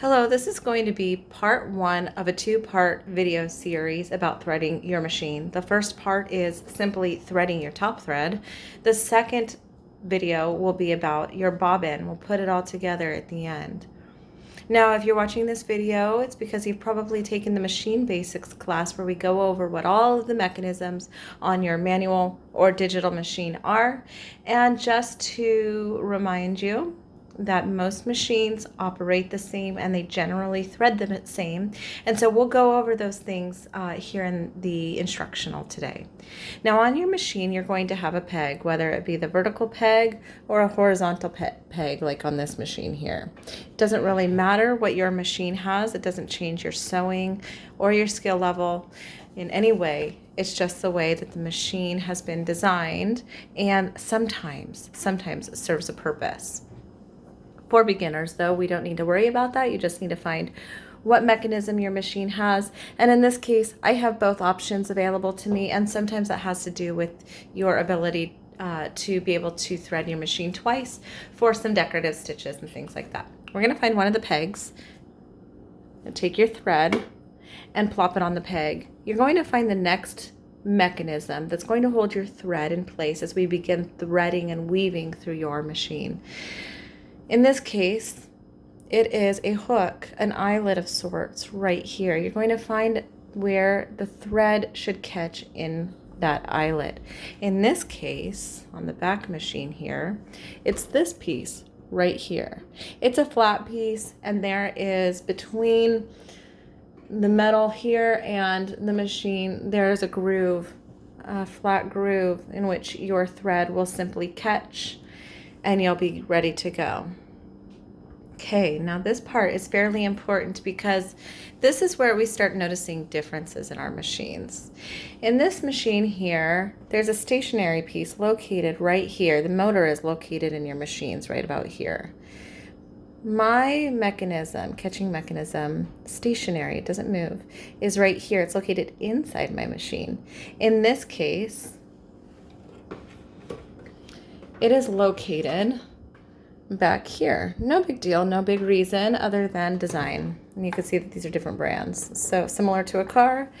Hello, this is going to be part one of a two-part video series about threading your machine. The first part is simply threading your top thread. The second video will be about your bobbin. We'll put it all together at the end. Now, if you're watching this video, it's because you've probably taken the machine basics class where we go over what all of the mechanisms on your manual or digital machine are. And just to remind you, that most machines operate the same and they generally thread them the same. And so we'll go over those things here in the instructional today. Now on your machine, you're going to have a peg, whether it be the vertical peg or a horizontal peg like on this machine here. It doesn't really matter what your machine has. It doesn't change your sewing or your skill level in any way. It's just the way that the machine has been designed, and sometimes it serves a purpose. For beginners, though, we don't need to worry about that. You just need to find what mechanism your machine has. And in this case, I have both options available to me, and sometimes that has to do with your ability to be able to thread your machine twice for some decorative stitches and things like that. We're going to find one of the pegs and take your thread and plop it on the peg. You're going to find the next mechanism that's going to hold your thread in place as we begin threading and weaving through your machine. In this case, it is a hook, an eyelet of sorts right here. You're going to find where the thread should catch in that eyelet. In this case, on the back machine here, it's this piece right here. It's a flat piece, and there is between the metal here and the machine, there's a groove, a flat groove in which your thread will simply catch and you'll be ready to go. Okay, now this part is fairly important because this is where we start noticing differences in our machines. In this machine here, there's a stationary piece located right here. The motor is located in your machines right about here. My mechanism, catching mechanism, stationary, it doesn't move, is right here. It's located inside my machine. In this case, it is located back here. No big deal, no big reason other than design. And you can see that these are different brands. So similar to a car,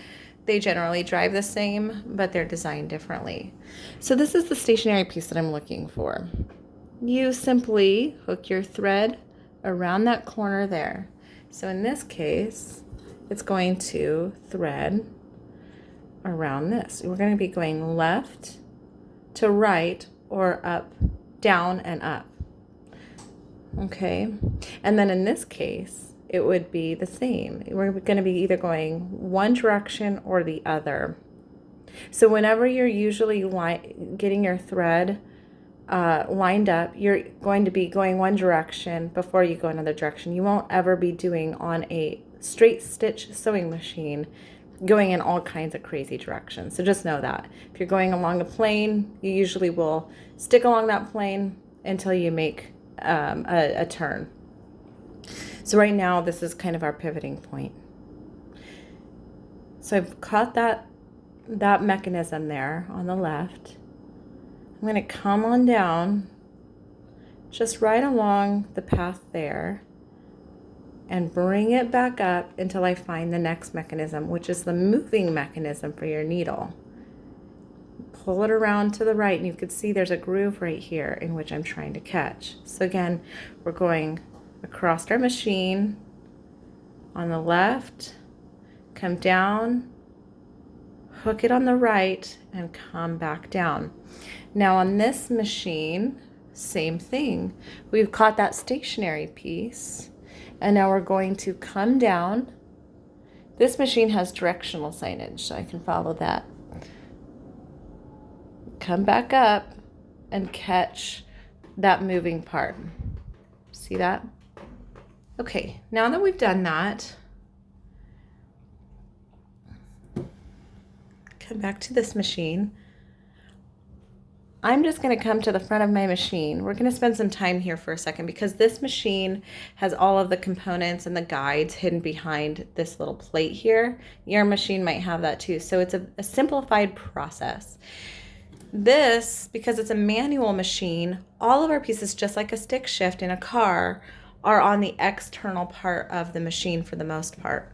they generally drive the same, but they're designed differently. So this is the stationary piece that I'm looking for. You simply hook your thread around that corner there. So in this case, it's going to thread around this. We're going to be going left to right or up, down and up. Okay, and then in this case, it would be the same. We're going to be either going one direction or the other. So whenever you're usually getting your thread lined up, you're going to be going one direction before you go another direction. You won't ever be doing on a straight stitch sewing machine going in all kinds of crazy directions. So just know that. If you're going along a plane, you usually will stick along that plane until you make a turn. So right now, this is kind of our pivoting point. So I've caught that mechanism there on the left. I'm going to come on down just right along the path there and bring it back up until I find the next mechanism, which is the moving mechanism for your needle. Pull it around to the right, and you can see there's a groove right here in which I'm trying to catch. So again, we're going across our machine on the left, come down, hook it on the right, and come back down. Now on this machine, same thing. We've caught that stationary piece, and now we're going to come down. This machine has directional signage, so I can follow that. Come back up and catch that moving part. See that? Okay, now that we've done that, come back to this machine. I'm just going to come to the front of my machine. We're going to spend some time here for a second because this machine has all of the components and the guides hidden behind this little plate here. Your machine might have that too. So it's a simplified process. This, because it's a manual machine, all of our pieces, just like a stick shift in a car, are on the external part of the machine for the most part.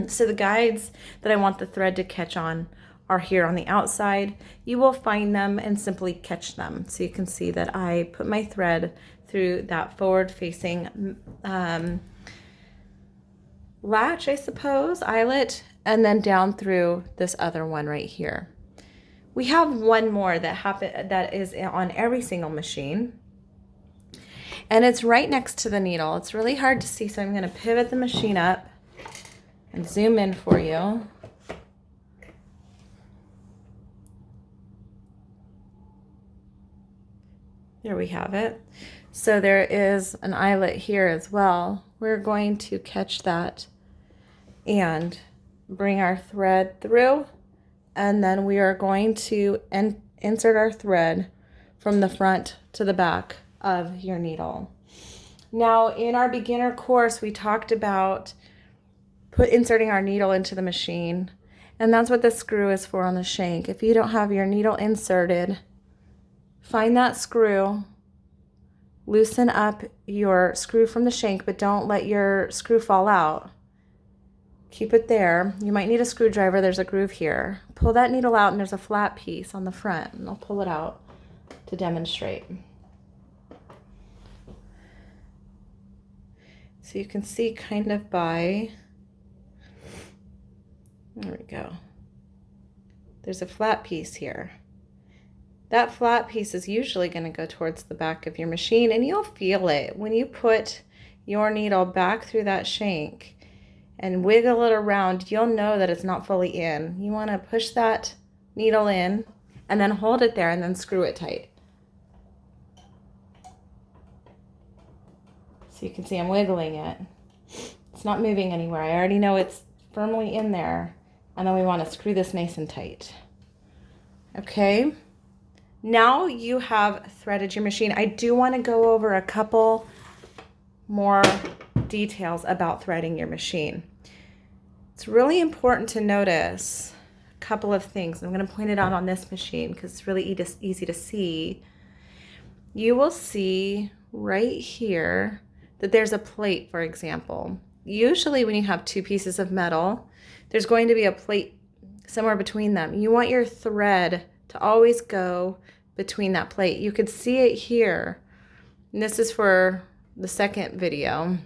So the guides that I want the thread to catch on are here on the outside. You will find them and simply catch them. So you can see that I put my thread through that forward facing latch, I suppose, eyelet, and then down through this other one right here. We have one more that is on every single machine, and it's right next to the needle. It's really hard to see, so I'm going to pivot the machine up and zoom in for you. There we have it. So there is an eyelet here as well. We're going to catch that and bring our thread through, and then we are going to insert our thread from the front to the back of your needle. Now, in our beginner course, we talked about inserting our needle into the machine, and that's what the screw is for on the shank. If you don't have your needle inserted, find that screw, loosen up your screw from the shank, but don't let your screw fall out. Keep it there. You might need a screwdriver. There's a groove here. Pull that needle out, and there's a flat piece on the front, and I'll pull it out to demonstrate. So you can see kind of there we go. There's a flat piece here. That flat piece is usually going to go towards the back of your machine, and you'll feel it when you put your needle back through that shank and wiggle it around. You'll know that it's not fully in. You want to push that needle in and then hold it there and then screw it tight. So you can see I'm wiggling it. It's not moving anywhere. I already know it's firmly in there. And then we want to screw this nice and tight. Okay. Now you have threaded your machine. I do want to go over a couple more details about threading your machine. It's really important to notice a couple of things. I'm going to point it out on this machine because it's really easy to see. You will see right here that there's a plate, for example. Usually when you have two pieces of metal, there's going to be a plate somewhere between them. You want your thread to always go between that plate. You could see it here. And this is for the second video,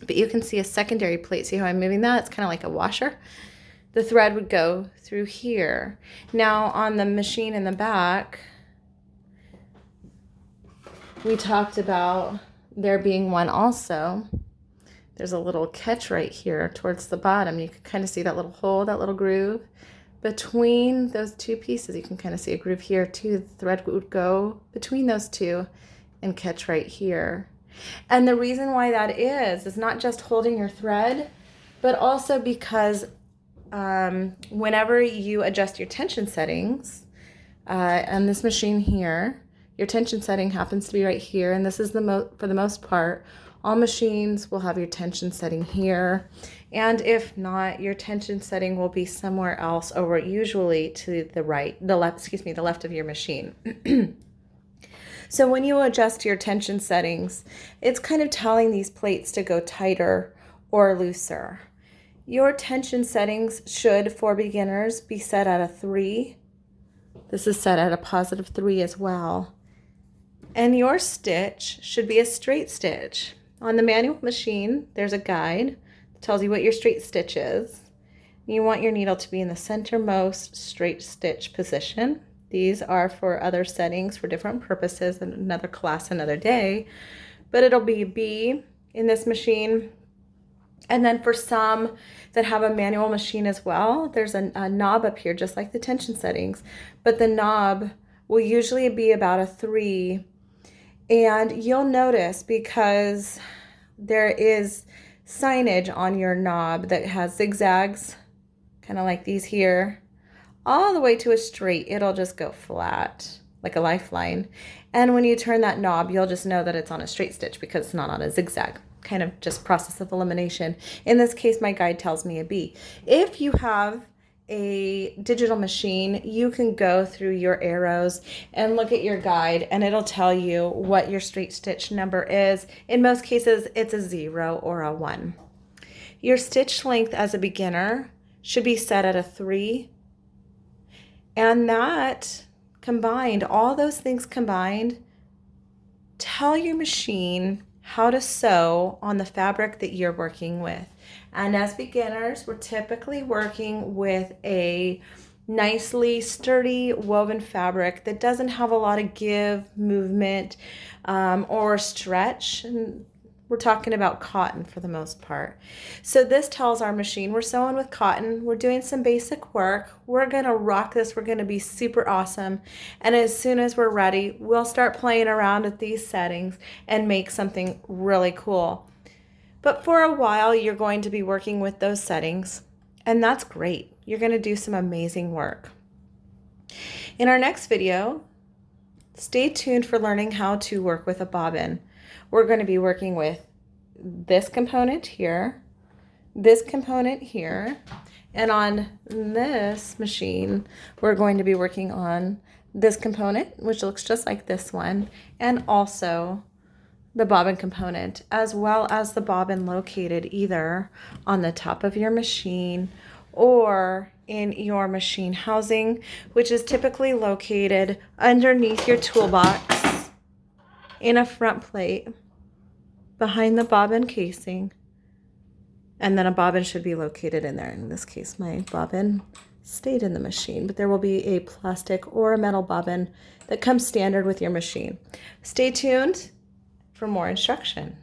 but you can see a secondary plate. See how I'm moving that? It's kind of like a washer. The thread would go through here. Now on the machine in the back, we talked about there being one also. There's a little catch right here towards the bottom. You can kind of see that little hole, that little groove. Between those two pieces, you can kind of see a groove here too. The thread would go between those two and catch right here. And the reason why that is not just holding your thread, but also because whenever you adjust your tension settings on this machine here, your tension setting happens to be right here, and this is for the most part, all machines will have your tension setting here, and if not, your tension setting will be somewhere else over, usually to the left of your machine. So when you adjust your tension settings, it's kind of telling these plates to go tighter or looser. Your tension settings should, for beginners, be set at a 3. This is set at a positive 3 as well. And your stitch should be a straight stitch. On the manual machine, there's a guide that tells you what your straight stitch is. You want your needle to be in the centermost straight stitch position. These are for other settings for different purposes, and another class another day. But it'll be B in this machine. And then for some that have a manual machine as well, there's a knob up here, just like the tension settings. But the knob will usually be about a 3. And you'll notice, because there is signage on your knob that has zigzags, kind of like these here, all the way to a straight, it'll just go flat, like a lifeline. And when you turn that knob, you'll just know that it's on a straight stitch because it's not on a zigzag. Kind of just process of elimination. In this case, my guide tells me a B. If you have a digital machine, you can go through your arrows and look at your guide, and it'll tell you what your straight stitch number is. In most cases, it's a 0 or a 1. Your stitch length as a beginner should be set at a 3. And that combined, all those things combined, tell your machine how to sew on the fabric that you're working with. And as beginners, we're typically working with a nicely sturdy woven fabric that doesn't have a lot of give, movement, or stretch. And we're talking about cotton for the most part. So this tells our machine we're sewing with cotton. We're doing some basic work. We're gonna rock this. We're gonna be super awesome. And as soon as we're ready, we'll start playing around with these settings and make something really cool. But for a while, you're going to be working with those settings, and that's great. You're gonna do some amazing work. In our next video, stay tuned for learning how to work with a bobbin. We're going to be working with this component here, this component here, and on this machine, we're going to be working on this component, which looks just like this one, and also the bobbin component, as well as the bobbin located either on the top of your machine or in your machine housing, which is typically located underneath your toolbox in a front plate behind the bobbin casing. And then a bobbin should be located in there. In this case, my bobbin stayed in the machine, but there will be a plastic or a metal bobbin that comes standard with your machine. Stay tuned for more instruction.